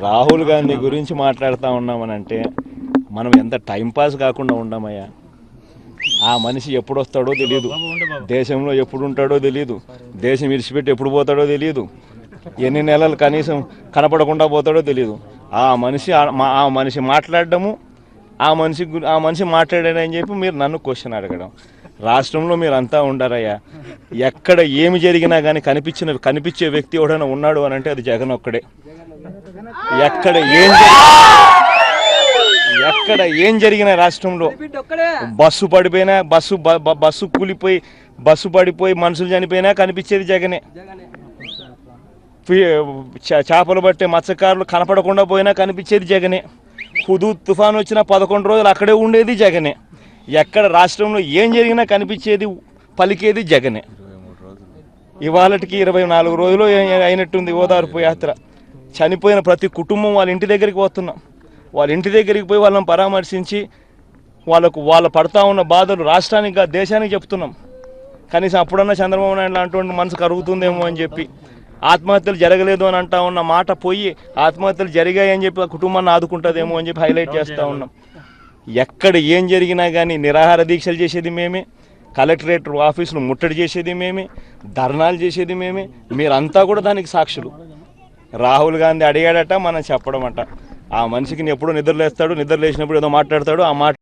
రాహుల్ గాంధీ గురించి మాట్లాడుతూ ఉన్నామనంటే మనం ఎంత టైంపాస్ కాకుండా ఉండమయ్యా. ఆ మనిషి ఎప్పుడు వస్తాడో తెలియదు, దేశంలో ఎప్పుడు ఉంటాడో తెలియదు, దేశం విడిచిపెట్టి ఎప్పుడు పోతాడో తెలియదు, ఎన్ని నెలలు కనీసం కనపడకుండా పోతాడో తెలియదు. ఆ మనిషి మాట్లాడడము, ఆ మనిషి మాట్లాడాడని చెప్పి మీరు నన్ను క్వశ్చన్ అడగడం. రాష్ట్రంలో మీరు అంతా ఉండారయ్యా. ఎక్కడ ఏమి జరిగినా కానీ కనిపించే వ్యక్తి ఎవడైనా ఉన్నాడు అని అంటే అది జగన్ ఒక్కడే. ఎక్కడ ఏం జరిగిన రాష్ట్రంలో బస్సు పడిపోయినా, బస్సు కూలిపోయి, బస్సు పడిపోయి మనుషులు చనిపోయినా కనిపించేది జగనే. చేపలు పట్టే మత్స్యకారులు కనపడకుండా పోయినా కనిపించేది జగనే. హుదూద్ తుఫాను వచ్చిన 11 రోజులు అక్కడే ఉండేది జగనే. ఎక్కడ రాష్ట్రంలో ఏం జరిగినా కనిపించేది, పలికేది జగనే. ఇవాళకి 24 రోజులు అయినట్టుంది ఓదార్పు యాత్ర. చనిపోయిన ప్రతి కుటుంబం వాళ్ళ ఇంటి దగ్గరికి పోతున్నాం. వాళ్ళ ఇంటి దగ్గరికి పోయి వాళ్ళని పరామర్శించి వాళ్ళ పడతా ఉన్న బాధలు రాష్ట్రానికి దేశానికి చెప్తున్నాం. కనీసం అప్పుడన్నా చంద్రబాబు నాయుడు లాంటి మనసు కరుగుతుందేమో అని చెప్పి, ఆత్మహత్యలు జరగలేదు అని అంటా ఉన్న మాట పోయి ఆత్మహత్యలు జరిగాయని చెప్పి ఆ కుటుంబాన్ని ఆదుకుంటుందేమో అని చెప్పి హైలైట్ చేస్తూ ఉన్నాం. ఎక్కడ ఏం జరిగినా కానీ నిరాహార దీక్షలు చేసేది మేమే, కలెక్టరేట్ ఆఫీసులు ముట్టడి చేసేది మేమే, ధర్నాలు చేసేది మేమే. మీరంతా కూడా దానికి సాక్షులు. రాహుల్ గాంధీ అడిగాడట, మనం చెప్పడం అంట. ఆ మనిషికి ఎప్పుడో నిద్రలేస్తాడు, నిద్ర లేచినప్పుడు ఏదో మాట్లాడతాడు. ఆ మాట